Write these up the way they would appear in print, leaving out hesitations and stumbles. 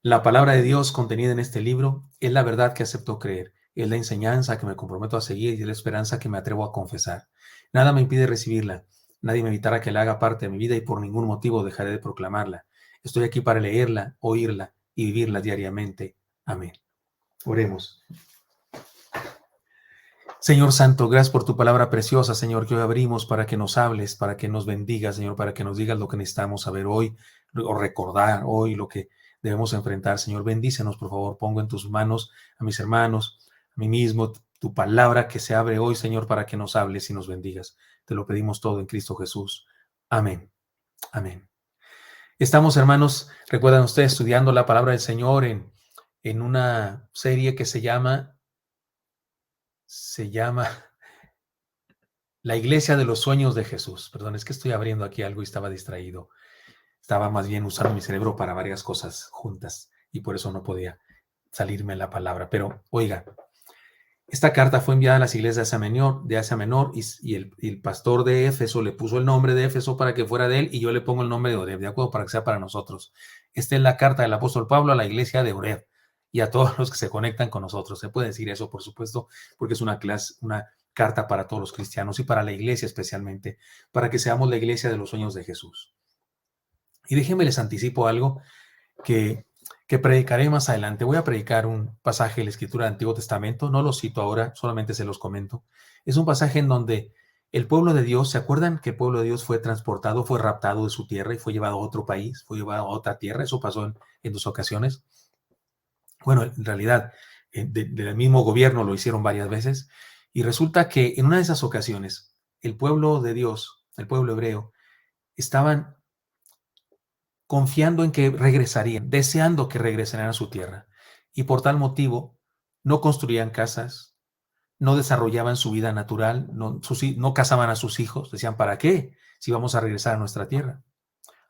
La palabra de Dios contenida en este libro es la verdad que acepto creer, es la enseñanza que me comprometo a seguir y es la esperanza que me atrevo a confesar. Nada me impide recibirla, nadie me evitará que la haga parte de mi vida y por ningún motivo dejaré de proclamarla. Estoy aquí para leerla, oírla y vivirla diariamente. Amén. Oremos. Señor Santo, gracias por tu palabra preciosa, Señor, que hoy abrimos para que nos hables, para que nos bendigas, Señor, para que nos digas lo que necesitamos saber hoy o recordar hoy lo que debemos enfrentar. Señor, bendícenos, por favor. Pongo en tus manos a mis hermanos, a mí mismo, tu palabra que se abre hoy, Señor, para que nos hables y nos bendigas. Te lo pedimos todo en Cristo Jesús. Amén. Amén. Estamos, hermanos, recuerdan ustedes, estudiando la palabra del Señor en una serie que se llama La Iglesia de los Sueños de Jesús. Perdón, es que estoy abriendo aquí algo y estaba distraído. Estaba más bien usando mi cerebro para varias cosas juntas y por eso no podía salirme la palabra. Pero, oiga, esta carta fue enviada a las iglesias de Asia Menor y el pastor de Éfeso le puso el nombre de Éfeso para que fuera de él y yo le pongo el nombre de Oreb, ¿de acuerdo? Para que sea para nosotros. Esta es la carta del apóstol Pablo a la iglesia de Oreb y a todos los que se conectan con nosotros. Se puede decir eso, por supuesto, porque es una carta para todos los cristianos y para la iglesia especialmente, para que seamos la iglesia de los sueños de Jesús. Y déjenme les anticipo algo que, que predicaré más adelante. Voy a predicar un pasaje de la Escritura del Antiguo Testamento, no lo cito ahora, solamente se los comento. Es un pasaje en donde el pueblo de Dios, ¿se acuerdan que el pueblo de Dios fue transportado, fue raptado de su tierra y fue llevado a otro país, fue llevado a otra tierra? Eso pasó en dos ocasiones. Bueno, en realidad, del mismo gobierno lo hicieron varias veces. Y resulta que en una de esas ocasiones, el pueblo de Dios, el pueblo hebreo, estaban confiando en que regresarían, deseando que regresaran a su tierra. Y por tal motivo, no construían casas, no desarrollaban su vida natural, no casaban a sus hijos. Decían, ¿para qué? Si vamos a regresar a nuestra tierra.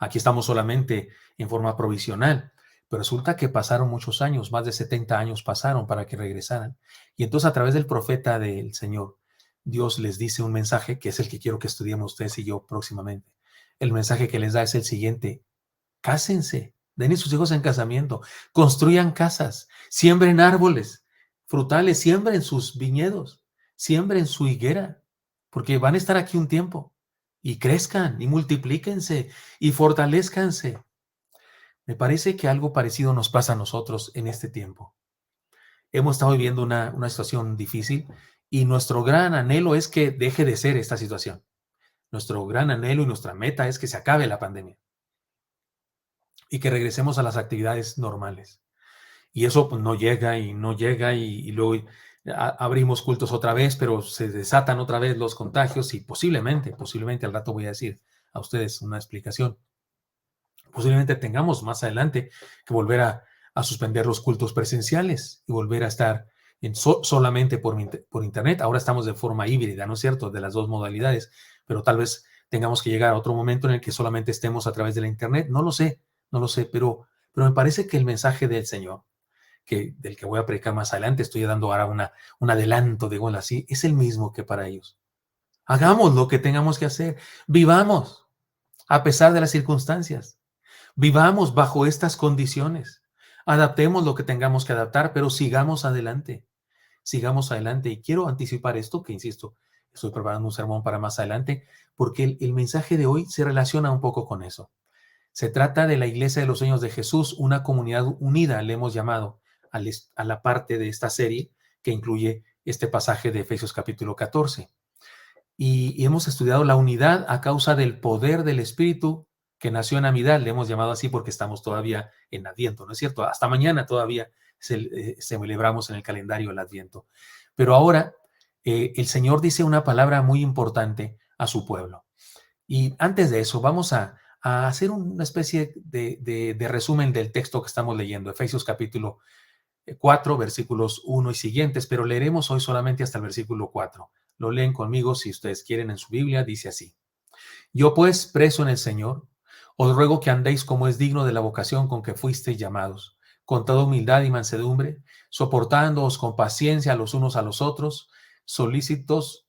Aquí estamos solamente en forma provisional. Pero resulta que pasaron muchos años, más de 70 años pasaron para que regresaran. Y entonces a través del profeta del Señor, Dios les dice un mensaje que es el que quiero que estudiemos ustedes y yo próximamente. El mensaje que les da es el siguiente: cásense, den a sus hijos en casamiento, construyan casas, siembren árboles frutales, siembren sus viñedos, siembren su higuera, porque van a estar aquí un tiempo y crezcan y multiplíquense y fortalezcanse. Me parece que algo parecido nos pasa a nosotros en este tiempo. Hemos estado viviendo una situación difícil y nuestro gran anhelo es que deje de ser esta situación. Nuestro gran anhelo y nuestra meta es que se acabe la pandemia y que regresemos a las actividades normales. Y eso pues no llega y no llega y luego abrimos cultos otra vez, pero se desatan otra vez los contagios y posiblemente al rato voy a decir a ustedes una explicación. Posiblemente tengamos más adelante que volver a suspender los cultos presenciales y volver a estar solamente por internet. Ahora estamos de forma híbrida, ¿no es cierto? De las dos modalidades, pero tal vez tengamos que llegar a otro momento en el que solamente estemos a través de la internet. No lo sé, no lo sé, pero me parece que el mensaje del Señor, del que voy a predicar más adelante, estoy dando ahora un adelanto, digo así, es el mismo que para ellos. Hagamos lo que tengamos que hacer, vivamos a pesar de las circunstancias, vivamos bajo estas condiciones, adaptemos lo que tengamos que adaptar, pero sigamos adelante. Y quiero anticipar esto, que insisto, estoy preparando un sermón para más adelante, porque el mensaje de hoy se relaciona un poco con eso. Se trata de la Iglesia de los Sueños de Jesús, una comunidad unida, le hemos llamado a la parte de esta serie que incluye este pasaje de Efesios capítulo 14. Y hemos estudiado la unidad a causa del poder del Espíritu que nació en Amidad, le hemos llamado así porque estamos todavía en Adviento, ¿no es cierto? Hasta mañana todavía celebramos en el calendario el Adviento. Pero ahora el Señor dice una palabra muy importante a su pueblo. Y antes de eso, vamos a hacer una especie de resumen del texto que estamos leyendo, Efesios capítulo 4, versículos 1 y siguientes, pero leeremos hoy solamente hasta el versículo 4. Lo leen conmigo si ustedes quieren en su Biblia, dice así: Yo pues, preso en el Señor, os ruego que andéis como es digno de la vocación con que fuisteis llamados, con toda humildad y mansedumbre, soportándoos con paciencia los unos a los otros, solícitos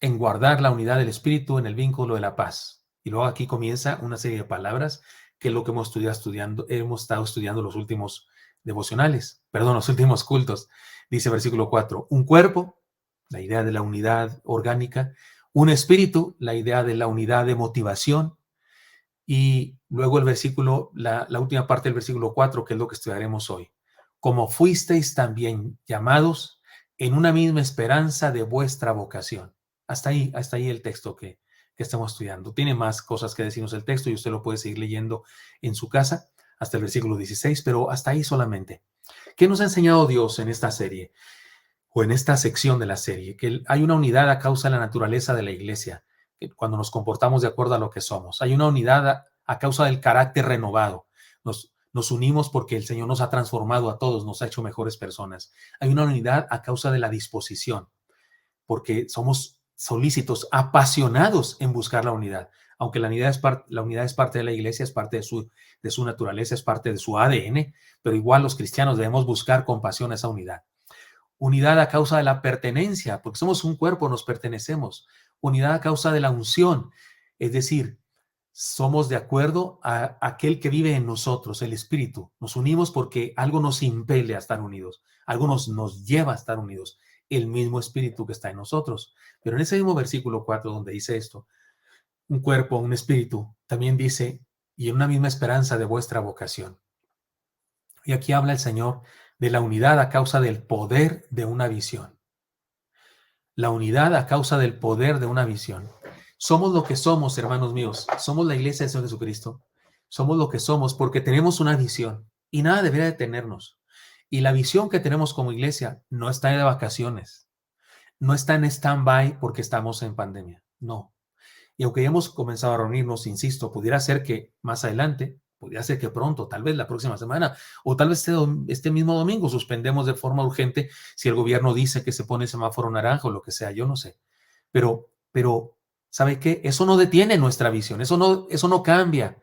en guardar la unidad del Espíritu en el vínculo de la paz. Y luego aquí comienza una serie de palabras que es lo que hemos estado estudiando los últimos devocionales, perdón, los últimos cultos. Dice versículo 4, un cuerpo, la idea de la unidad orgánica, un espíritu, la idea de la unidad de motivación, y luego el versículo, la última parte del versículo 4, que es lo que estudiaremos hoy. Como fuisteis también llamados en una misma esperanza de vuestra vocación. Hasta ahí el texto que estamos estudiando. Tiene más cosas que decirnos el texto y usted lo puede seguir leyendo en su casa hasta el versículo 16, pero hasta ahí solamente. ¿Qué nos ha enseñado Dios en esta serie o en esta sección de la serie? Que hay una unidad a causa de la naturaleza de la iglesia, que cuando nos comportamos de acuerdo a lo que somos. Hay una unidad a causa del carácter renovado. Nos unimos porque el Señor nos ha transformado a todos, nos ha hecho mejores personas. Hay una unidad a causa de la disposición, porque somos solícitos, apasionados en buscar la unidad. Aunque la unidad es parte de la iglesia, es parte de su naturaleza, es parte de su ADN, pero igual los cristianos debemos buscar con pasión esa unidad. Unidad a causa de la pertenencia, porque somos un cuerpo, nos pertenecemos. Unidad a causa de la unción, es decir, somos de acuerdo a aquel que vive en nosotros, el Espíritu. Nos unimos porque algo nos impele a estar unidos, algo nos lleva a estar unidos, el mismo Espíritu que está en nosotros. Pero en ese mismo versículo 4 donde dice esto, un cuerpo, un espíritu, también dice, y en una misma esperanza de vuestra vocación. Y aquí habla el Señor de la unidad a causa del poder de una visión. La unidad a causa del poder de una visión. Somos lo que somos, hermanos míos. Somos la iglesia del Señor Jesucristo. Somos lo que somos porque tenemos una visión y nada debería detenernos. Y la visión que tenemos como iglesia no está de vacaciones. No está en stand-by porque estamos en pandemia. No. Y aunque ya hemos comenzado a reunirnos, insisto, pudiera ser que más adelante, pudiera ser que pronto, tal vez la próxima semana, o tal vez este mismo domingo suspendemos de forma urgente si el gobierno dice que se pone semáforo naranja o lo que sea, yo no sé. Pero, ¿sabe qué? Eso no detiene nuestra visión, eso no cambia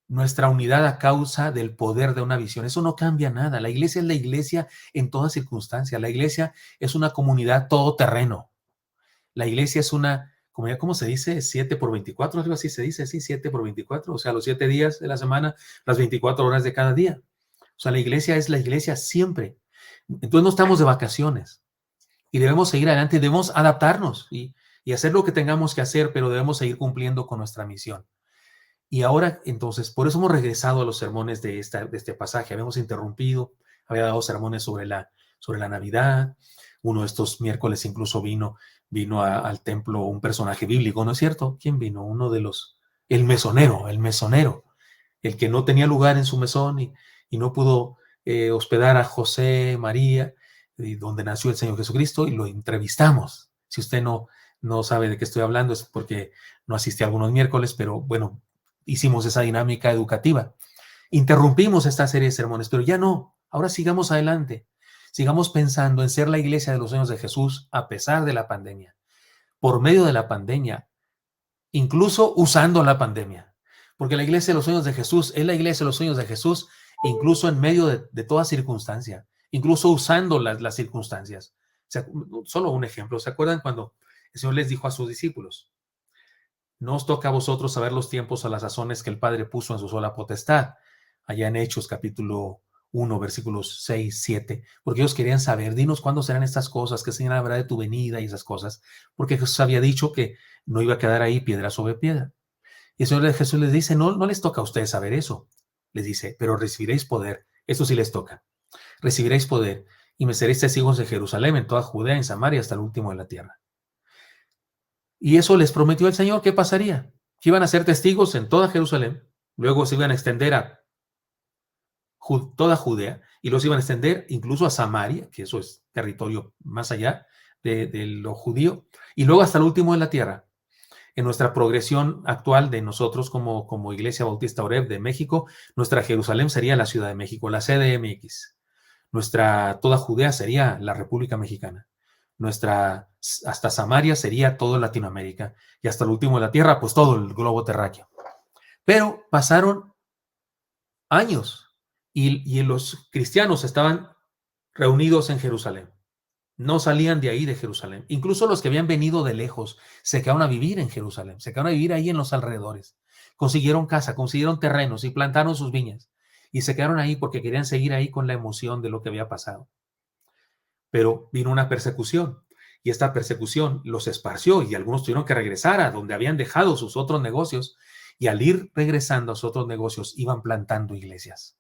nuestra unidad a causa del poder de una visión. Eso no cambia nada. La iglesia es la iglesia en toda circunstancia. La iglesia es una comunidad todoterreno. La iglesia es una comunidad, ¿cómo se dice? 7 por 24, algo así se dice, sí, 7 por 24, o sea, los 7 días de la semana, las 24 horas de cada día. O sea, la iglesia es la iglesia siempre. Entonces no estamos de vacaciones y debemos seguir adelante, debemos adaptarnos y hacer lo que tengamos que hacer, pero debemos seguir cumpliendo con nuestra misión. Y ahora, entonces, por eso hemos regresado a los sermones de este pasaje. Habíamos interrumpido, había dado sermones sobre la Navidad. Uno de estos miércoles incluso vino al templo un personaje bíblico, ¿no es cierto? ¿Quién vino? Uno de el mesonero, el que no tenía lugar en su mesón y no pudo hospedar a José, María, donde nació el Señor Jesucristo, y lo entrevistamos. Si usted no sabe de qué estoy hablando, es porque no asistí a algunos miércoles, pero bueno, hicimos esa dinámica educativa. Interrumpimos esta serie de sermones, pero ya no. Ahora sigamos adelante. Sigamos pensando en ser la iglesia de los sueños de Jesús a pesar de la pandemia, por medio de la pandemia, incluso usando la pandemia. Porque la iglesia de los sueños de Jesús es la iglesia de los sueños de Jesús, incluso en medio de toda circunstancia, incluso usando las circunstancias. O sea, solo un ejemplo. ¿Se acuerdan cuando el Señor les dijo a sus discípulos: no os toca a vosotros saber los tiempos o las sazones que el Padre puso en su sola potestad? Allá en Hechos capítulo 1, versículos 6, 7, porque ellos querían saber, dinos cuándo serán estas cosas, qué señal habrá de tu venida y esas cosas, porque Jesús había dicho que no iba a quedar ahí piedra sobre piedra. Y el Señor Jesús les dice, no les toca a ustedes saber eso. Les dice, pero recibiréis poder, esto sí les toca, recibiréis poder y me seréis testigos de Jerusalén, en toda Judea, en Samaria, hasta el último de la tierra. Y eso les prometió el Señor. ¿Qué pasaría? Que iban a ser testigos en toda Jerusalén, luego se iban a extender a toda Judea y los iban a extender incluso a Samaria, que eso es territorio más allá de lo judío, y luego hasta el último de la tierra. En nuestra progresión actual de nosotros como Iglesia Bautista Oreb de México, nuestra Jerusalén sería la Ciudad de México, la CDMX. Toda Judea sería la República Mexicana. Hasta Samaria sería todo Latinoamérica. Y hasta el último de la tierra, pues todo el globo terráqueo. Pero pasaron años y los cristianos estaban reunidos en Jerusalén. No salían de ahí de Jerusalén. Incluso los que habían venido de lejos se quedaron a vivir en Jerusalén, se quedaron a vivir ahí en los alrededores. consiguieron casa, consiguieron terrenos y plantaron sus viñas. Y se quedaron ahí porque querían seguir ahí con la emoción de lo que había pasado. Pero vino una persecución y esta persecución los esparció y algunos tuvieron que regresar a donde habían dejado sus otros negocios y al ir regresando a sus otros negocios iban plantando iglesias.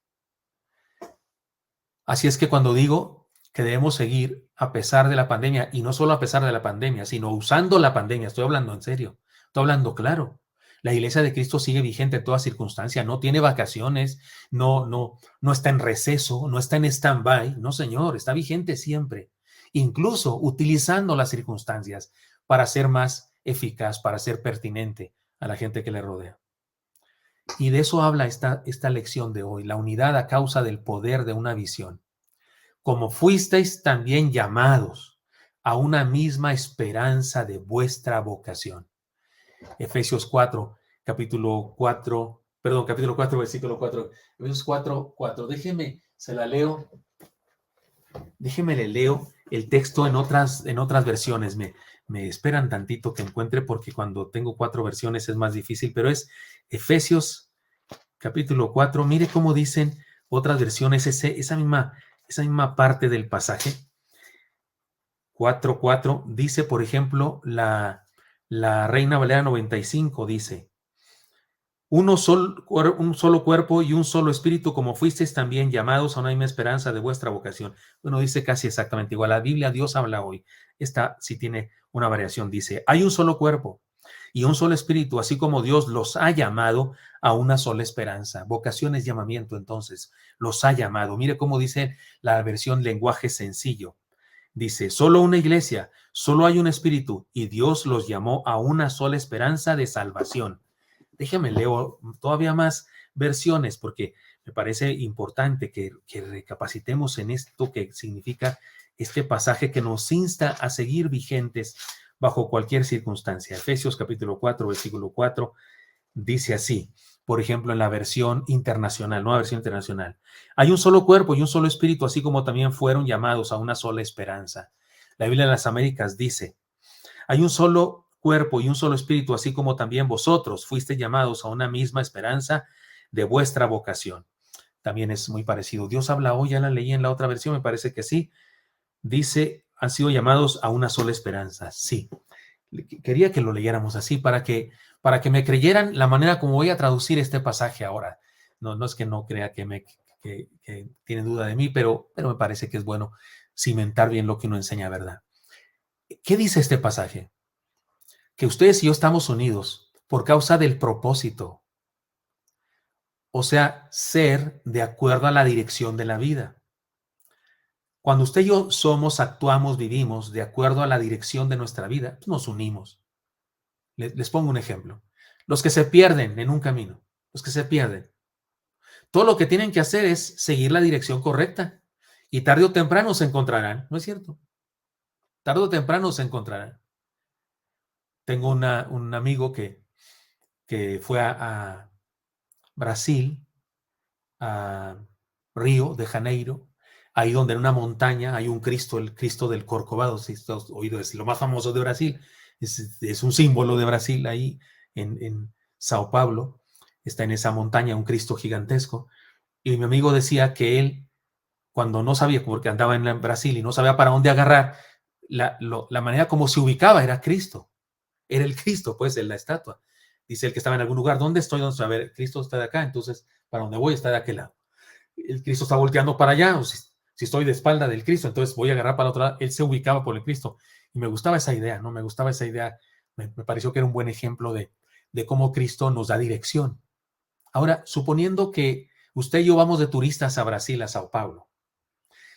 Así es que cuando digo que debemos seguir a pesar de la pandemia, y no solo a pesar de la pandemia, sino usando la pandemia, estoy hablando en serio, estoy hablando claro. La iglesia de Cristo sigue vigente en toda circunstancia, no tiene vacaciones, no está en receso, no está en stand-by, no señor, está vigente siempre, incluso utilizando las circunstancias para ser más eficaz, para ser pertinente a la gente que le rodea. Y de eso habla esta lección de hoy, la unidad a causa del poder de una visión. Como fuisteis también llamados a una misma esperanza de vuestra vocación. Efesios 4, capítulo 4, versículo 4. Efesios 4, 4. Se la leo. Le leo el texto en otras versiones. Me esperan tantito que encuentre porque cuando tengo 4 versiones es más difícil, pero es Efesios capítulo 4. Mire cómo dicen otras versiones esa misma parte del pasaje. 4:4 dice, por ejemplo, la Reina Valera 95 dice: un solo cuerpo y un solo espíritu, como fuisteis también llamados a una misma esperanza de vuestra vocación. Bueno, dice casi exactamente igual. La Biblia, Dios habla hoy. Esta sí tiene una variación. Dice, hay un solo cuerpo y un solo espíritu, así como Dios los ha llamado a una sola esperanza. Vocación es llamamiento, entonces, los ha llamado. Mire cómo dice la versión lenguaje sencillo. Dice, solo una iglesia, solo hay un espíritu, y Dios los llamó a una sola esperanza de salvación. Déjame leo todavía más versiones porque me parece importante que recapacitemos en esto que significa este pasaje que nos insta a seguir vigentes bajo cualquier circunstancia. Efesios capítulo 4, versículo 4, dice así, por ejemplo, en la versión internacional, nueva versión internacional. Hay un solo cuerpo y un solo espíritu, así como también fueron llamados a una sola esperanza. La Biblia de las Américas dice, hay un solo cuerpo y un solo espíritu, así como también vosotros fuisteis llamados a una misma esperanza de vuestra vocación. También es muy parecido. Dios habla hoy, ya la leí en la otra versión, me parece que sí. Dice, han sido llamados a una sola esperanza. Sí. Quería que lo leyéramos así para que me creyeran la manera como voy a traducir este pasaje ahora. No es que no crea que tienen duda de mí, pero me parece que es bueno cimentar bien lo que uno enseña, ¿verdad? ¿Qué dice este pasaje? Que ustedes y yo estamos unidos por causa del propósito, o sea, ser de acuerdo a la dirección de la vida. Cuando usted y yo somos, actuamos, vivimos de acuerdo a la dirección de nuestra vida, nos unimos. Les pongo un ejemplo. Los que se pierden en un camino, los que se pierden, todo lo que tienen que hacer es seguir la dirección correcta y tarde o temprano se encontrarán, ¿no es cierto? Tarde o temprano se encontrarán. Tengo un amigo que fue a Brasil, a Río de Janeiro, ahí donde en una montaña hay un Cristo, el Cristo del Corcovado, si has oído, es lo más famoso de Brasil, es un símbolo de Brasil ahí en Sao Paulo, está en esa montaña un Cristo gigantesco, y mi amigo decía que él, cuando no sabía, porque andaba en Brasil y no sabía para dónde agarrar, la manera como se ubicaba era Cristo, era el Cristo, pues, en la estatua. Dice él que estaba en algún lugar, ¿dónde estoy? ¿Dónde estoy? A ver, Cristo está de acá, entonces, para donde voy está de aquel lado. El Cristo está volteando para allá, o si estoy de espalda del Cristo, entonces voy a agarrar para el otro lado. Él se ubicaba por el Cristo. Y me gustaba esa idea, ¿no? Me gustaba esa idea. Me pareció que era un buen ejemplo de cómo Cristo nos da dirección. Ahora, suponiendo que usted y yo vamos de turistas a Brasil, a Sao Paulo,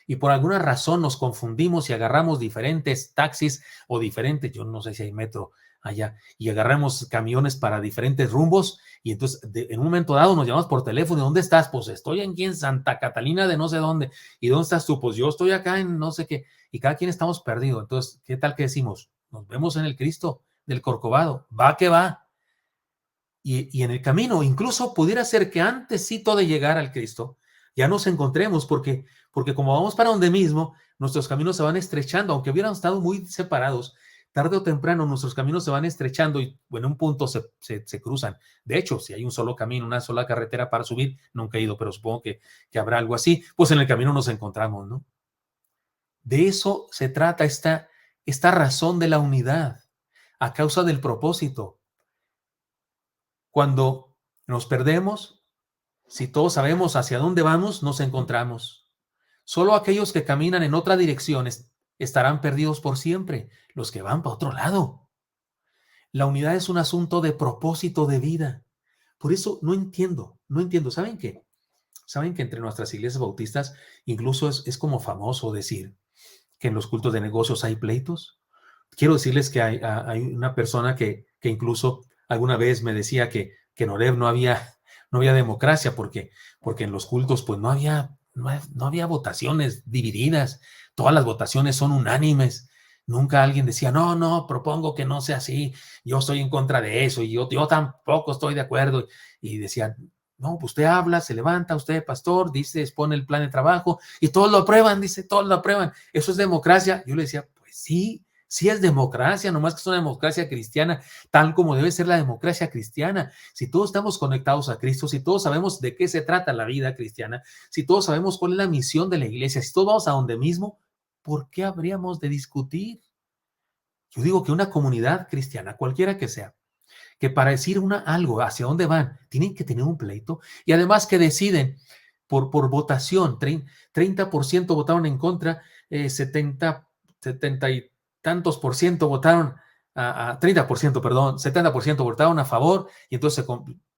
y por alguna razón nos confundimos y agarramos diferentes taxis o diferentes, yo no sé si hay metro allá, y agarramos camiones para diferentes rumbos, y entonces en un momento dado nos llamamos por teléfono, ¿dónde estás? Pues estoy aquí en Santa Catalina de no sé dónde, ¿y dónde estás tú? Pues yo estoy acá en no sé qué, y cada quien estamos perdidos. Entonces, ¿qué tal que decimos? Nos vemos en el Cristo del Corcovado, va que va. Y en el camino, incluso pudiera ser que antesito de llegar al Cristo, ya nos encontremos, porque como vamos para donde mismo, nuestros caminos se van estrechando, aunque hubieran estado muy separados, Tarde o temprano nuestros caminos se van estrechando y en un punto se cruzan. De hecho, si hay un solo camino, una sola carretera para subir, nunca he ido, pero supongo que habrá algo así, pues en el camino nos encontramos, ¿no? De eso se trata esta razón de la unidad, a causa del propósito. Cuando nos perdemos, si todos sabemos hacia dónde vamos, nos encontramos. Solo aquellos que caminan en otra dirección estarán perdidos por siempre, los que van para otro lado. La unidad es un asunto de propósito de vida. Por eso no entiendo. ¿Saben qué? Saben que entre nuestras iglesias bautistas incluso es como famoso decir que en los cultos de negocios hay pleitos. Quiero decirles que hay una persona que incluso alguna vez me decía que en Oreb no había democracia porque en los cultos pues no había votaciones divididas, todas las votaciones son unánimes. Nunca alguien decía, no, propongo que no sea así, yo estoy en contra de eso y yo tampoco estoy de acuerdo. Y decían, no, pues usted habla, se levanta, usted, pastor, dice, expone el plan de trabajo y todos lo aprueban, dice, todos lo aprueban. ¿Eso es democracia? Yo le decía, pues sí, sí es democracia, nomás que es una democracia cristiana, tal como debe ser la democracia cristiana. Si todos estamos conectados a Cristo, si todos sabemos de qué se trata la vida cristiana, si todos sabemos cuál es la misión de la iglesia, si todos vamos a donde mismo, ¿por qué habríamos de discutir? Yo digo que una comunidad cristiana, cualquiera que sea, que para decir algo hacia dónde van, tienen que tener un pleito y además que deciden por votación, 30% votaron en contra, 70 y tantos por ciento votaron, 30%, perdón, 70% votaron a favor y entonces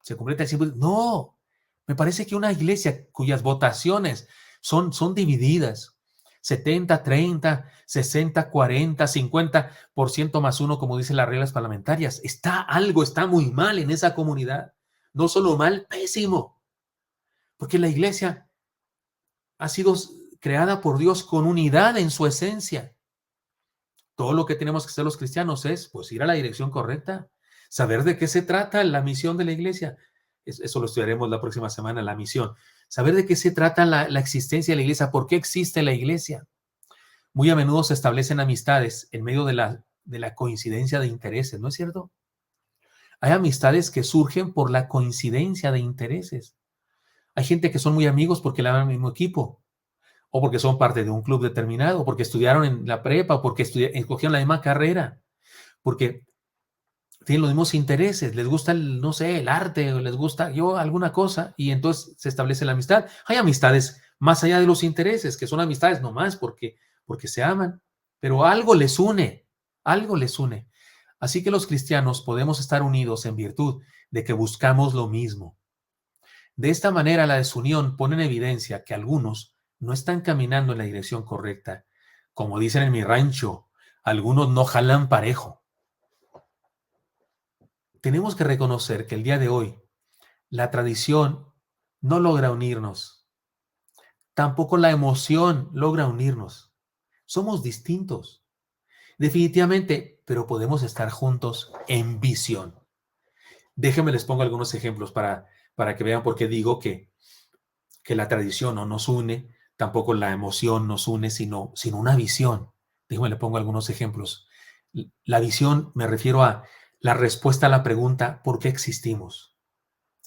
se completa el 100%. No, me parece que una iglesia cuyas votaciones son divididas, 70-30, 60-40, 50% más uno, como dicen las reglas parlamentarias. Algo está muy mal en esa comunidad. No solo mal, pésimo. Porque la iglesia ha sido creada por Dios con unidad en su esencia. Todo lo que tenemos que hacer los cristianos es pues ir a la dirección correcta, saber de qué se trata la misión de la iglesia. Eso lo estudiaremos la próxima semana, la misión. Saber de qué se trata la existencia de la iglesia, por qué existe la iglesia. Muy a menudo se establecen amistades en medio de la coincidencia de intereses, ¿no es cierto? Hay amistades que surgen por la coincidencia de intereses. Hay gente que son muy amigos porque le dan al mismo equipo, o porque son parte de un club determinado, o porque estudiaron en la prepa, o porque escogieron la misma carrera, porque tienen los mismos intereses, les gusta no sé, el arte, o les gusta alguna cosa, y entonces se establece la amistad. Hay amistades más allá de los intereses, que son amistades nomás porque se aman, pero algo les une, algo les une. Así que los cristianos podemos estar unidos en virtud de que buscamos lo mismo. De esta manera, la desunión pone en evidencia que algunos no están caminando en la dirección correcta. Como dicen en mi rancho, algunos no jalan parejo. Tenemos que reconocer que el día de hoy la tradición no logra unirnos. Tampoco la emoción logra unirnos. Somos distintos, definitivamente, pero podemos estar juntos en visión. Déjenme les pongo algunos ejemplos para que vean por qué digo que la tradición no nos une, tampoco la emoción nos une, sino una visión. Déjenme les pongo algunos ejemplos. La visión me refiero a la respuesta a la pregunta, ¿por qué existimos?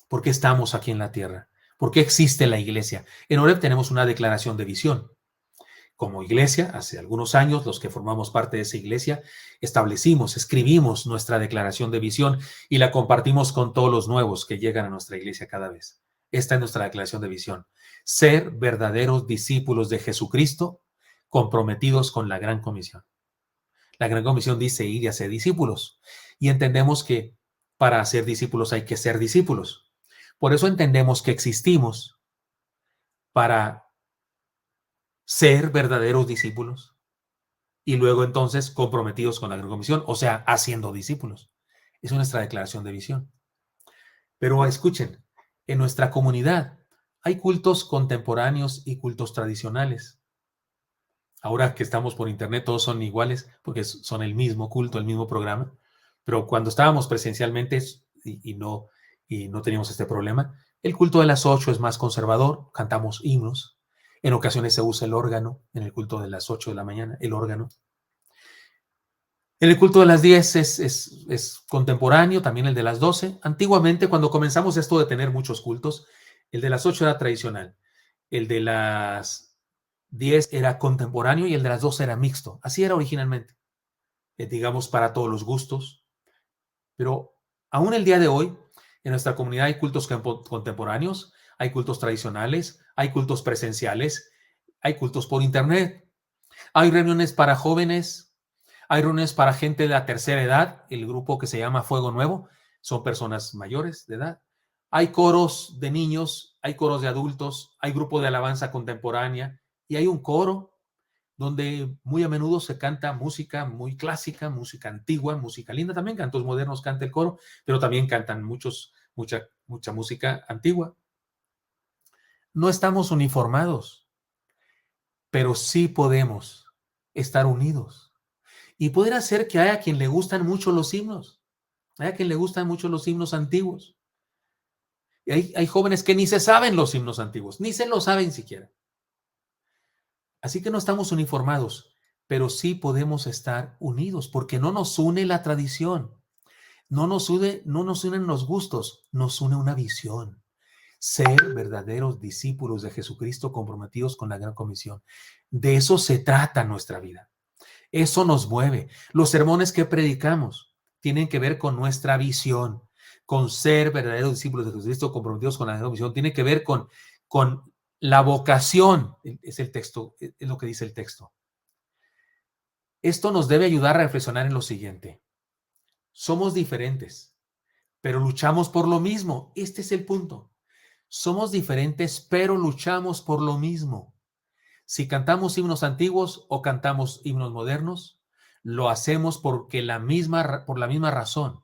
¿Por qué estamos aquí en la tierra? ¿Por qué existe la iglesia? En Oreb tenemos una declaración de visión. Como iglesia, hace algunos años, los que formamos parte de esa iglesia, escribimos nuestra declaración de visión y la compartimos con todos los nuevos que llegan a nuestra iglesia cada vez. Esta es nuestra declaración de visión. Ser verdaderos discípulos de Jesucristo, comprometidos con la Gran Comisión. La Gran Comisión dice ir y hacer discípulos. Y entendemos que para hacer discípulos hay que ser discípulos. Por eso entendemos que existimos para ser verdaderos discípulos y luego entonces comprometidos con la Gran Comisión, o sea, haciendo discípulos. Es nuestra declaración de visión. Pero escuchen, en nuestra comunidad hay cultos contemporáneos y cultos tradicionales. Ahora que estamos por internet todos son iguales porque son el mismo culto, el mismo programa, pero cuando estábamos presencialmente y no teníamos este problema, el culto de las 8 es más conservador, cantamos himnos, en ocasiones se usa el órgano, en el culto de las 8 de la mañana, el órgano. El culto de las 10 es contemporáneo, también el de las 12. Antiguamente, cuando comenzamos esto de tener muchos cultos, el de las 8 era tradicional, el de las 10 era contemporáneo y el de las 12 era mixto. Así era originalmente, digamos, para todos los gustos. Pero aún el día de hoy, en nuestra comunidad hay cultos contemporáneos, hay cultos tradicionales, hay cultos presenciales, hay cultos por internet, hay reuniones para jóvenes, hay reuniones para gente de la tercera edad, el grupo que se llama Fuego Nuevo, son personas mayores de edad. Hay coros de niños, hay coros de adultos, hay grupo de alabanza contemporánea y hay un coro donde muy a menudo se canta música muy clásica, música antigua, música linda. También cantos modernos canta el coro, pero también cantan mucha música antigua. No estamos uniformados, pero sí podemos estar unidos. Y pudiera ser que haya quien le gustan mucho los himnos, haya quien le gustan mucho los himnos antiguos. Y hay jóvenes que ni se saben los himnos antiguos, ni se lo saben siquiera. Así que no estamos uniformados, pero sí podemos estar unidos, porque no nos une la tradición, no nos unen los gustos, nos une una visión. Ser verdaderos discípulos de Jesucristo comprometidos con la gran comisión. De eso se trata nuestra vida. Eso nos mueve. Los sermones que predicamos tienen que ver con nuestra visión, con ser verdaderos discípulos de Jesucristo comprometidos con la gran comisión. Tiene que ver con la vocación, es el texto, es lo que dice el texto. Esto nos debe ayudar a reflexionar en lo siguiente. Somos diferentes, pero luchamos por lo mismo. Este es el punto. Somos diferentes, pero luchamos por lo mismo. Si cantamos himnos antiguos o cantamos himnos modernos, lo hacemos por la misma razón.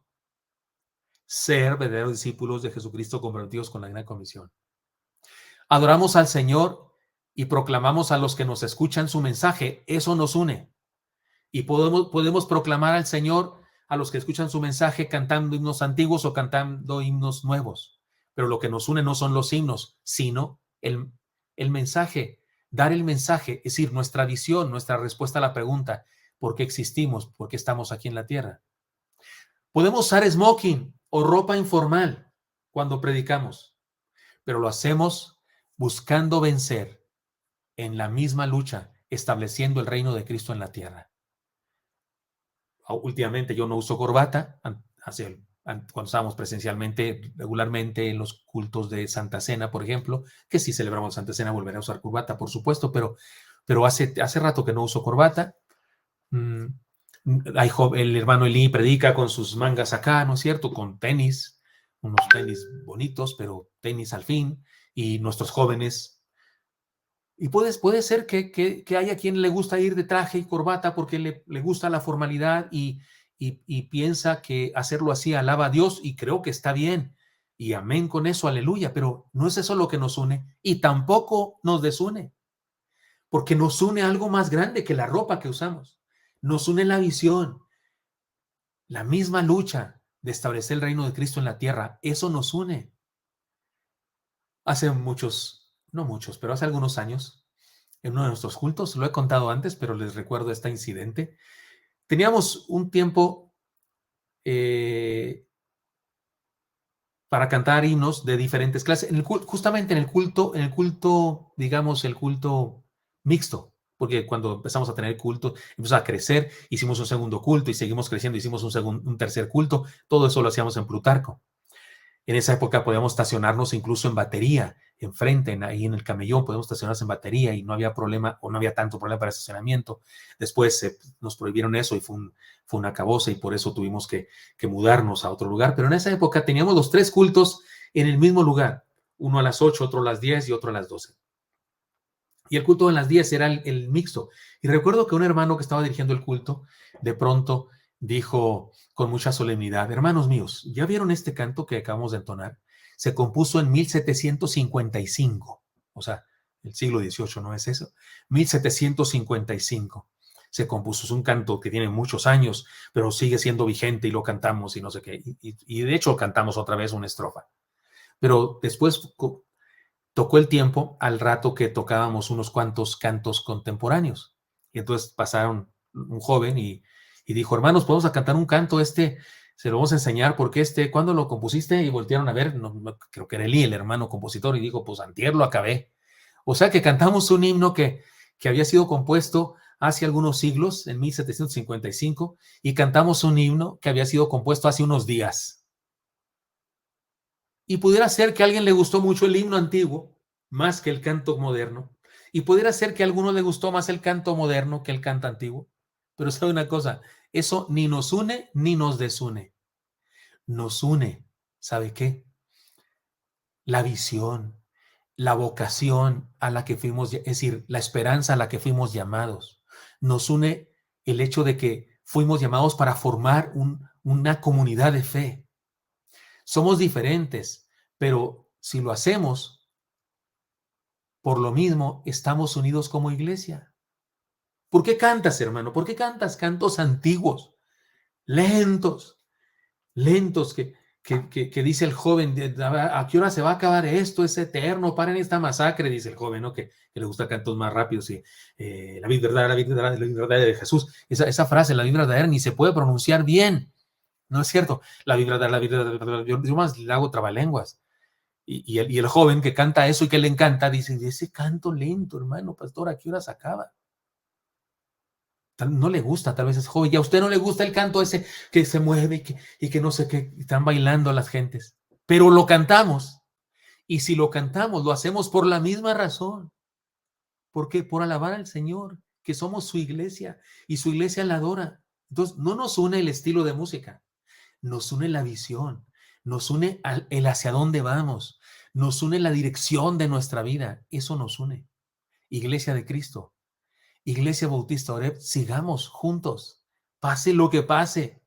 Ser verdaderos discípulos de Jesucristo comprometidos con la gran comisión. Adoramos al Señor y proclamamos a los que nos escuchan su mensaje. Eso nos une. Y podemos proclamar al Señor a los que escuchan su mensaje cantando himnos antiguos o cantando himnos nuevos. Pero lo que nos une no son los himnos, sino el mensaje, dar el mensaje, es decir, nuestra visión, nuestra respuesta a la pregunta, ¿por qué existimos? ¿Por qué estamos aquí en la tierra? Podemos usar smoking o ropa informal cuando predicamos, pero lo hacemos buscando vencer en la misma lucha, estableciendo el reino de Cristo en la tierra. Últimamente yo no uso corbata, cuando estábamos presencialmente, regularmente en los cultos de Santa Cena, por ejemplo, que si celebramos Santa Cena volveré a usar corbata, por supuesto, pero hace rato que no uso corbata. El hermano Eli predica con sus mangas acá, ¿no es cierto? Con tenis, unos tenis bonitos, pero tenis al fin, y nuestros jóvenes. Y puede ser que haya quien le gusta ir de traje y corbata porque le gusta la formalidad y piensa que hacerlo así alaba a Dios y creo que está bien. Y amén con eso, aleluya, pero no es eso lo que nos une y tampoco nos desune, porque nos une algo más grande que la ropa que usamos. Nos une la visión, la misma lucha de establecer el reino de Cristo en la tierra. Eso nos une. Hace no muchos, pero hace algunos años, en uno de nuestros cultos, lo he contado antes, pero les recuerdo este incidente. Teníamos un tiempo para cantar himnos de diferentes clases, justamente en el culto, digamos, el culto mixto, porque cuando empezamos a tener culto, empezamos a crecer, hicimos un segundo culto y seguimos creciendo, hicimos un tercer culto, todo eso lo hacíamos en Plutarco. En esa época podíamos estacionarnos incluso en batería, enfrente, ahí en el camellón, podíamos estacionarnos en batería y no había problema o no había tanto problema para estacionamiento. Después nos prohibieron eso y fue un acabose y por eso tuvimos que mudarnos a otro lugar. Pero en esa época teníamos los 3 cultos en el mismo lugar, uno a las 8, otro a las 10 y otro a las 12. Y el culto de las 10 era el mixto. Y recuerdo que un hermano que estaba dirigiendo el culto, de pronto dijo con mucha solemnidad: hermanos míos, ¿ya vieron este canto que acabamos de entonar? Se compuso en 1755, o sea, el siglo XVIII, ¿no es eso? 1755 se compuso. Es un canto que tiene muchos años, pero sigue siendo vigente y lo cantamos y no sé qué. Y de hecho cantamos otra vez una estrofa. Pero después tocó el tiempo al rato que tocábamos unos cuantos cantos contemporáneos. Y entonces pasaron un joven y y dijo, hermanos, podemos a cantar un canto, se lo vamos a enseñar porque ¿cuándo lo compusiste? Y voltearon a ver, creo que era Eli, el hermano compositor, y dijo, pues antier lo acabé. O sea que cantamos un himno que había sido compuesto hace algunos siglos, en 1755, y cantamos un himno que había sido compuesto hace unos días. Y pudiera ser que a alguien le gustó mucho el himno antiguo, más que el canto moderno, y pudiera ser que a alguno le gustó más el canto moderno que el canto antiguo. Pero sabe una cosa, eso ni nos une ni nos desune. Nos une, ¿sabe qué? La visión, la vocación a la que fuimos, es decir, la esperanza a la que fuimos llamados. Nos une el hecho de que fuimos llamados para formar una comunidad de fe. Somos diferentes, pero si lo hacemos, por lo mismo, estamos unidos como iglesia. ¿Por qué cantas, hermano? ¿Por qué cantas cantos antiguos, lentos, lentos que dice el joven, ¿a qué hora se va a acabar esto? Es eterno, paren esta masacre, dice el joven, ¿no? Que le gusta cantos más rápidos, y la vida verdadera, la vida verdadera, la vida verdadera de Jesús. Esa frase, la vida verdadera, ni se puede pronunciar bien, ¿no es cierto? La vida verdadera, la vida verdadera, yo más le hago trabalenguas. Y el joven que canta eso y que le encanta, dice, ese canto lento, hermano, pastor, ¿a qué hora se acaba? No le gusta, tal vez es joven, y a usted no le gusta el canto ese que se mueve y que no sé qué, están bailando las gentes, pero lo cantamos, y si lo cantamos, lo hacemos por la misma razón. ¿Por qué? Por alabar al Señor, que somos su iglesia, y su iglesia la adora. Entonces, no nos une el estilo de música, nos une la visión, nos une el hacia dónde vamos, nos une la dirección de nuestra vida, eso nos une. Iglesia de Cristo, Iglesia Bautista Oreb, sigamos juntos, pase lo que pase,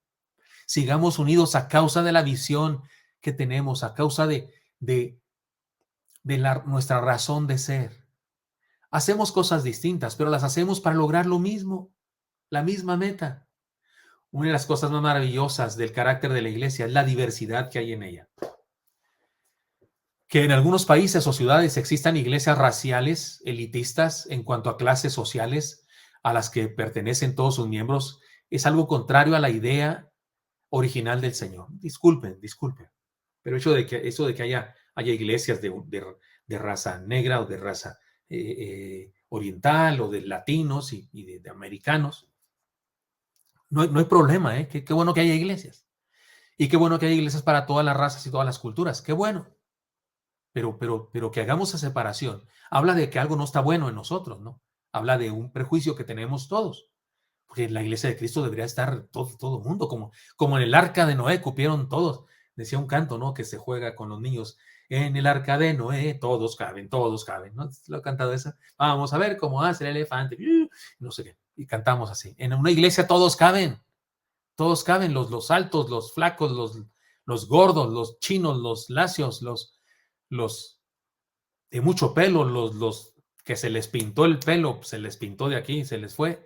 sigamos unidos a causa de la visión que tenemos, a causa de nuestra razón de ser. Hacemos cosas distintas, pero las hacemos para lograr lo mismo, la misma meta. Una de las cosas más maravillosas del carácter de la iglesia es la diversidad que hay en ella. Que en algunos países o ciudades existan iglesias raciales, elitistas, en cuanto a clases sociales a las que pertenecen todos sus miembros, es algo contrario a la idea original del Señor. Disculpen, pero eso de que haya iglesias de raza negra o de raza oriental o de latinos y de americanos, no hay problema, ¿eh? Qué bueno que haya iglesias. Y qué bueno que haya iglesias para todas las razas y todas las culturas. Qué bueno. Pero que hagamos esa separación. Habla de que algo no está bueno en nosotros, ¿no? Habla de un prejuicio que tenemos todos. Porque en la iglesia de Cristo debería estar todo el mundo, como en el arca de Noé, cupieron todos. Decía un canto, ¿no? Que se juega con los niños. En el arca de Noé, todos caben, ¿no? Lo he cantado esa. Vamos a ver cómo hace el elefante. No sé qué. Y cantamos así. En una iglesia todos caben. Todos caben, los altos, los flacos, los gordos, los chinos, los lacios, los de mucho pelo, los que se les pintó el pelo, se les pintó de aquí, se les fue.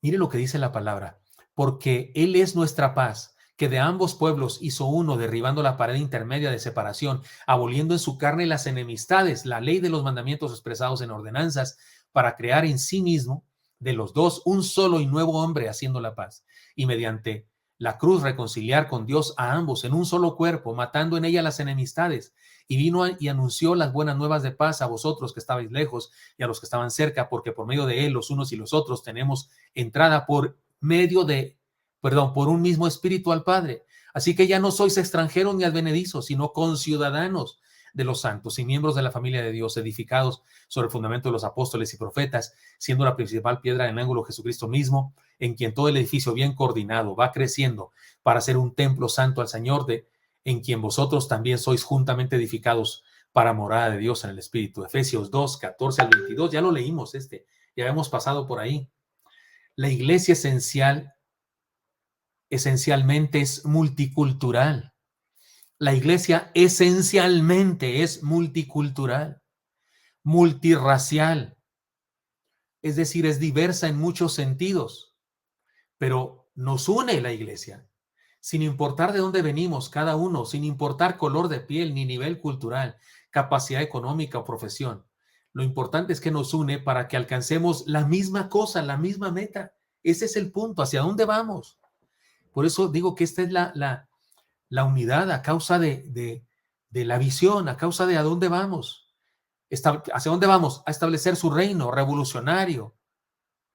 Mire lo que dice la palabra, porque Él es nuestra paz, que de ambos pueblos hizo uno, derribando la pared intermedia de separación, aboliendo en su carne las enemistades, la ley de los mandamientos expresados en ordenanzas, para crear en sí mismo de los dos un solo y nuevo hombre, haciendo la paz, y mediante la cruz reconciliar con Dios a ambos en un solo cuerpo, matando en ella las enemistades, y vino y anunció las buenas nuevas de paz a vosotros que estabais lejos y a los que estaban cerca, porque por medio de él los unos y los otros tenemos entrada por un mismo espíritu al Padre. Así que ya no sois extranjeros ni advenedizos, sino conciudadanos de los santos y miembros de la familia de Dios, edificados sobre el fundamento de los apóstoles y profetas, siendo la principal piedra en el ángulo Jesucristo mismo, en quien todo el edificio bien coordinado va creciendo para ser un templo santo al Señor, en quien vosotros también sois juntamente edificados para morada de Dios en el Espíritu. Efesios 2, 14 al 22, ya lo leímos ya hemos pasado por ahí. La iglesia esencialmente es multicultural. La iglesia esencialmente es multicultural, multirracial, es decir, es diversa en muchos sentidos, pero nos une la iglesia, sin importar de dónde venimos cada uno, sin importar color de piel ni nivel cultural, capacidad económica o profesión. Lo importante es que nos une para que alcancemos la misma cosa, la misma meta, Ese es el punto, ¿hacia dónde vamos? Por eso digo que esta es la unidad a causa de la visión, a causa de a dónde vamos. ¿Hacia dónde vamos? A establecer su reino revolucionario,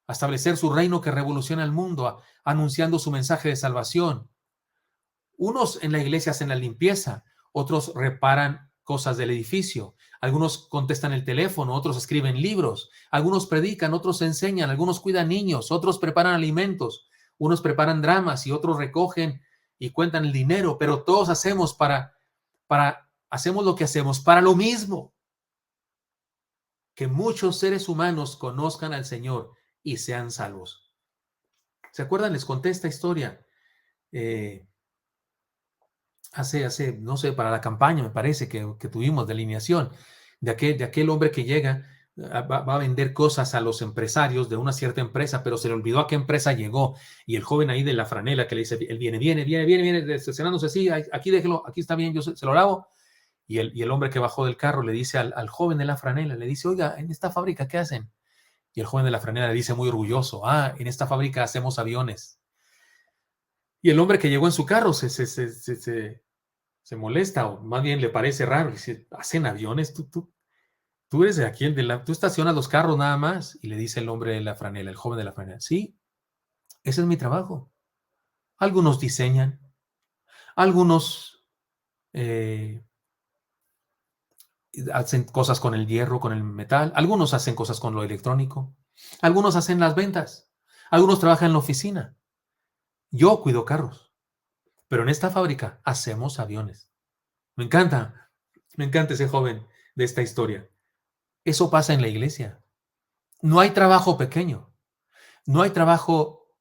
a establecer su reino que revoluciona el mundo, anunciando su mensaje de salvación. Unos en la iglesia hacen la limpieza, otros reparan cosas del edificio, algunos contestan el teléfono, otros escriben libros, algunos predican, otros enseñan, algunos cuidan niños, otros preparan alimentos, unos preparan dramas y otros recogen y cuentan el dinero, pero todos hacemos hacemos lo que hacemos para lo mismo, que muchos seres humanos conozcan al Señor y sean salvos. ¿Se acuerdan? Les conté esta historia hace, no sé, para la campaña, me parece, que tuvimos de alineación, de aquel hombre que llega, va a vender cosas a los empresarios de una cierta empresa, pero se le olvidó a qué empresa llegó, y el joven ahí de la franela que le dice, él viene, estacionándose así, aquí déjelo, aquí está bien, yo se lo lavo, y el hombre que bajó del carro le dice al joven de la franela, le dice, oiga, en esta fábrica, ¿qué hacen? Y el joven de la franela le dice muy orgulloso, en esta fábrica hacemos aviones. Y el hombre que llegó en su carro se molesta, o más bien le parece raro, dice, ¿hacen aviones? Tú eres de aquí, tú estacionas los carros nada más. Y le dice el hombre de la franela, el joven de la franela, sí, ese es mi trabajo. Algunos diseñan, algunos hacen cosas con el hierro, con el metal, algunos hacen cosas con lo electrónico, algunos hacen las ventas, algunos trabajan en la oficina. Yo cuido carros, pero en esta fábrica hacemos aviones. Me encanta ese joven de esta historia. Eso pasa en la iglesia. No hay trabajo pequeño, no hay trabajo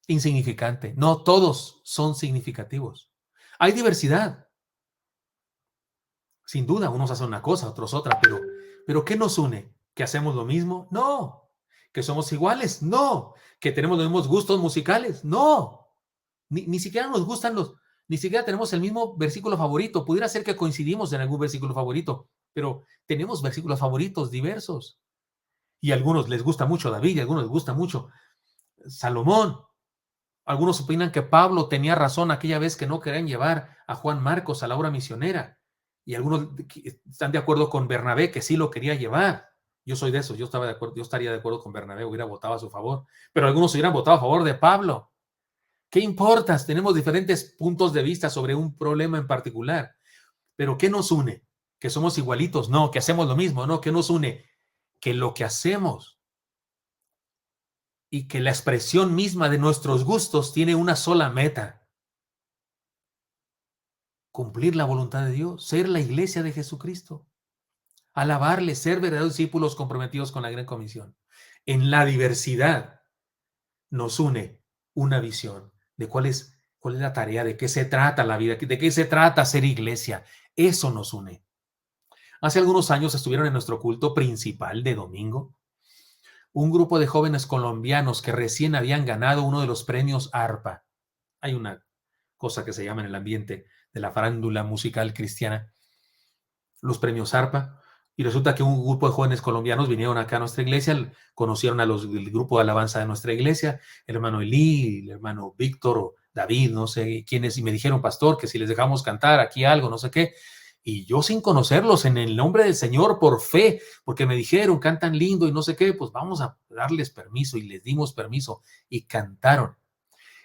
insignificante, no todos son significativos. Hay diversidad, sin duda, unos hacen una cosa, otros otra, pero ¿qué nos une? ¿Que hacemos lo mismo? No. ¿Que somos iguales? No. ¿Que tenemos los mismos gustos musicales? No. Ni siquiera nos gustan ni siquiera tenemos el mismo versículo favorito. Pudiera ser que coincidimos en algún versículo favorito, pero tenemos versículos favoritos diversos. Y a algunos les gusta mucho David, y a algunos les gusta mucho Salomón. Algunos opinan que Pablo tenía razón aquella vez que no querían llevar a Juan Marcos a la obra misionera. Y algunos están de acuerdo con Bernabé, que sí lo quería llevar. Yo soy de esos, yo estaría de acuerdo con Bernabé, hubiera votado a su favor. Pero algunos hubieran votado a favor de Pablo. ¿Qué importa? Tenemos diferentes puntos de vista sobre un problema en particular. Pero ¿qué nos une? ¿Que somos igualitos? No. ¿Que hacemos lo mismo? No. ¿Qué nos une? Que lo que hacemos y que la expresión misma de nuestros gustos tiene una sola meta: cumplir la voluntad de Dios, ser la iglesia de Jesucristo, alabarle, ser verdaderos discípulos comprometidos con la gran comisión. En la diversidad nos une una visión de cuál es la tarea, de qué se trata la vida, de qué se trata ser iglesia. Eso nos une. Hace algunos años estuvieron en nuestro culto principal de domingo un grupo de jóvenes colombianos que recién habían ganado uno de los premios ARPA. Hay una cosa que se llama en el ambiente de la farándula musical cristiana, los premios ARPA, y resulta que un grupo de jóvenes colombianos vinieron acá a nuestra iglesia, conocieron el grupo de alabanza de nuestra iglesia, el hermano Elí, el hermano Víctor o David, no sé quiénes, y me dijeron, pastor, que si les dejamos cantar aquí algo, no sé qué, y yo sin conocerlos, en el nombre del Señor, por fe, porque me dijeron, cantan lindo y no sé qué, pues vamos a darles permiso, y les dimos permiso, y cantaron.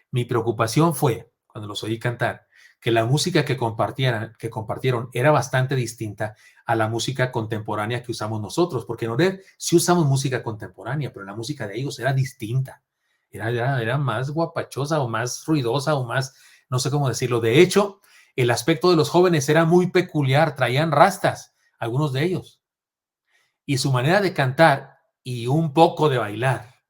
Mi preocupación fue, cuando los oí cantar, que la música que compartieron era bastante distinta a la música contemporánea que usamos nosotros, porque en Oreb sí usamos música contemporánea, pero la música de ellos era distinta, era más guapachosa o más ruidosa o más, no sé cómo decirlo. De hecho, el aspecto de los jóvenes era muy peculiar, traían rastas, algunos de ellos, y su manera de cantar y un poco de bailar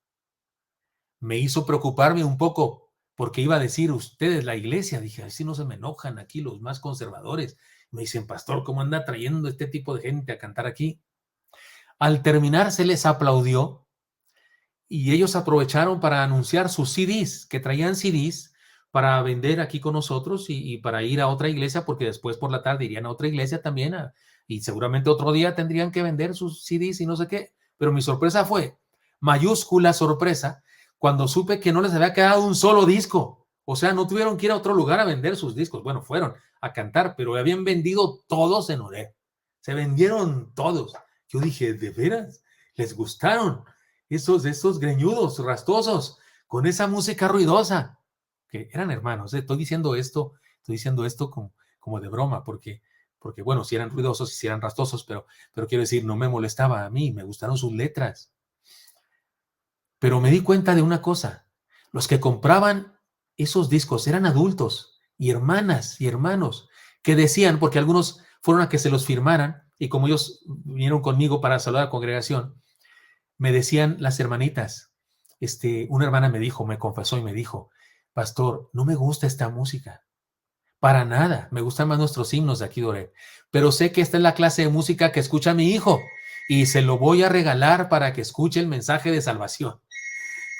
me hizo preocuparme un poco, porque iba a decir, ustedes, la iglesia. Dije, así no se me enojan aquí los más conservadores. Me dicen, pastor, ¿cómo anda trayendo este tipo de gente a cantar aquí? Al terminar se les aplaudió y ellos aprovecharon para anunciar sus CDs, que traían CDs para vender aquí con nosotros y para ir a otra iglesia, porque después por la tarde irían a otra iglesia también y seguramente otro día tendrían que vender sus CDs y no sé qué. Pero mi sorpresa fue, mayúscula sorpresa, cuando supe que no les había quedado un solo disco. O sea, no tuvieron que ir a otro lugar a vender sus discos. Bueno, fueron a cantar, pero habían vendido todos en Odette. Se vendieron todos. Yo dije, ¿de veras? ¿Les gustaron esos greñudos, rastosos, con esa música ruidosa? Que eran hermanos. Estoy diciendo esto como de broma, porque bueno, si eran ruidosos y si eran rastosos, pero quiero decir, no me molestaba a mí, me gustaron sus letras. Pero me di cuenta de una cosa: los que compraban esos discos eran adultos y hermanas y hermanos que decían, porque algunos fueron a que se los firmaran, y como ellos vinieron conmigo para saludar a la congregación, me decían las hermanitas, una hermana me confesó y me dijo, pastor, no me gusta esta música, para nada, me gustan más nuestros himnos de aquí de Odette, pero sé que esta es la clase de música que escucha mi hijo y se lo voy a regalar para que escuche el mensaje de salvación.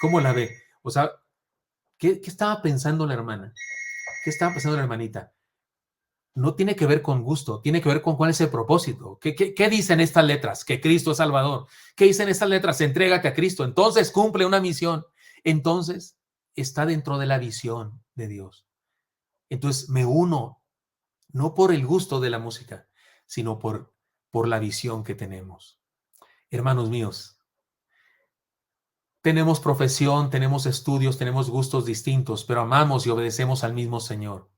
¿Cómo la ve? O sea, ¿qué estaba pensando la hermana? ¿Qué estaba pensando la hermanita? No tiene que ver con gusto, tiene que ver con cuál es el propósito. ¿Qué dicen estas letras? Que Cristo es Salvador. ¿Qué dicen estas letras? Entrégate a Cristo. Entonces cumple una misión. Entonces está dentro de la visión de Dios. Entonces me uno, no por el gusto de la música, sino por la visión que tenemos. Hermanos míos, tenemos profesión, tenemos estudios, tenemos gustos distintos, pero amamos y obedecemos al mismo Señor.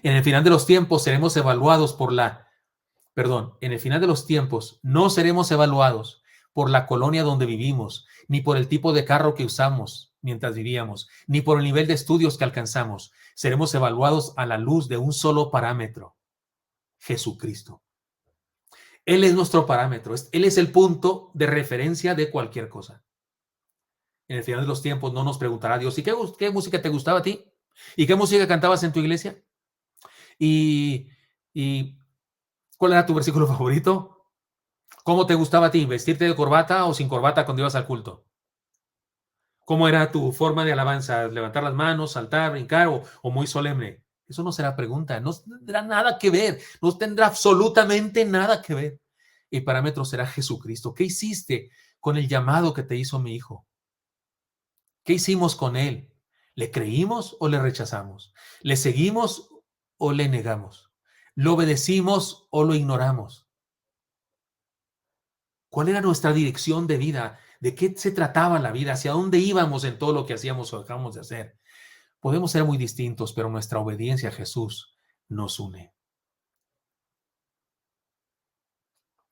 En el final de los tiempos seremos evaluados en el final de los tiempos no seremos evaluados por la colonia donde vivimos, ni por el tipo de carro que usamos mientras vivíamos, ni por el nivel de estudios que alcanzamos. Seremos evaluados a la luz de un solo parámetro: Jesucristo. Él es nuestro parámetro, Él es el punto de referencia de cualquier cosa. En el final de los tiempos no nos preguntará Dios, ¿y qué música te gustaba a ti? ¿Y qué música cantabas en tu iglesia? ¿Y cuál era tu versículo favorito? ¿Cómo te gustaba a ti? ¿Vestirte de corbata o sin corbata cuando ibas al culto? ¿Cómo era tu forma de alabanza? ¿Levantar las manos, saltar, brincar o muy solemne? Eso no será pregunta, no tendrá nada que ver, no tendrá absolutamente nada que ver. El parámetro será Jesucristo. ¿Qué hiciste con el llamado que te hizo mi hijo? ¿Qué hicimos con él? ¿Le creímos o le rechazamos? ¿Le seguimos o le negamos? ¿Lo obedecimos o lo ignoramos? ¿Cuál era nuestra dirección de vida? ¿De qué se trataba la vida? ¿Hacia dónde íbamos en todo lo que hacíamos o dejamos de hacer? Podemos ser muy distintos, pero nuestra obediencia a Jesús nos une.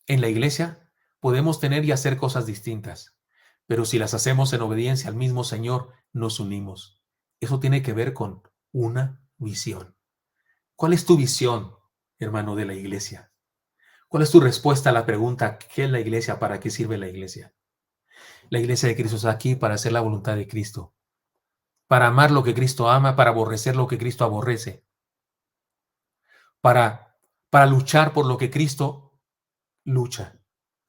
En la iglesia podemos tener y hacer cosas distintas, pero si las hacemos en obediencia al mismo Señor, nos unimos. Eso tiene que ver con una visión. ¿Cuál es tu visión, hermano, de la iglesia? ¿Cuál es tu respuesta a la pregunta, ¿qué es la iglesia? ¿Para qué sirve la iglesia? La iglesia de Cristo está aquí para hacer la voluntad de Cristo, para amar lo que Cristo ama, para aborrecer lo que Cristo aborrece, para luchar por lo que Cristo lucha.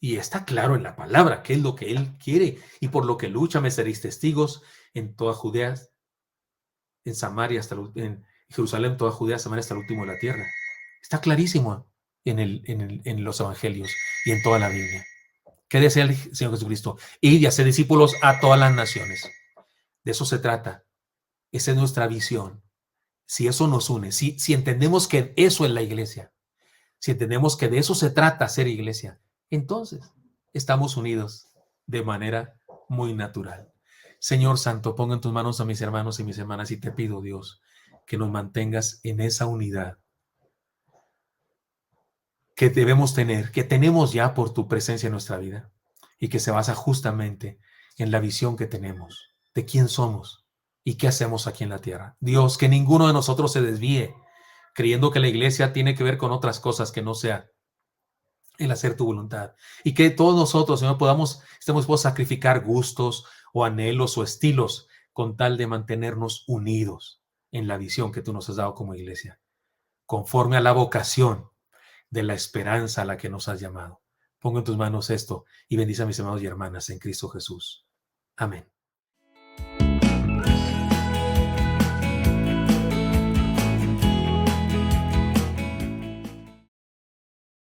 Y está claro en la palabra qué es lo que Él quiere y por lo que lucha. Me seréis testigos en toda Judea, en Samaria, en Jerusalén, toda Judea, Samaria, hasta el último de la tierra. Está clarísimo en los evangelios y en toda la Biblia. ¿Qué desea el Señor Jesucristo? Ir y hacer discípulos a todas las naciones. De eso se trata. Esa es nuestra visión. Si eso nos une, si entendemos que eso es la iglesia, si entendemos que de eso se trata ser iglesia, entonces estamos unidos de manera muy natural. Señor Santo, pongo en tus manos a mis hermanos y mis hermanas y te pido, Dios, que nos mantengas en esa unidad que debemos tener, que tenemos ya por tu presencia en nuestra vida y que se basa justamente en la visión que tenemos de quién somos y qué hacemos aquí en la tierra. Dios, que ninguno de nosotros se desvíe creyendo que la iglesia tiene que ver con otras cosas que no sea el hacer tu voluntad y que todos nosotros, Señor, estemos dispuestos a sacrificar gustos o anhelos o estilos con tal de mantenernos unidos en la visión que tú nos has dado como iglesia, conforme a la vocación de la esperanza a la que nos has llamado. Pongo en tus manos esto y bendice a mis hermanos y hermanas en Cristo Jesús. Amén.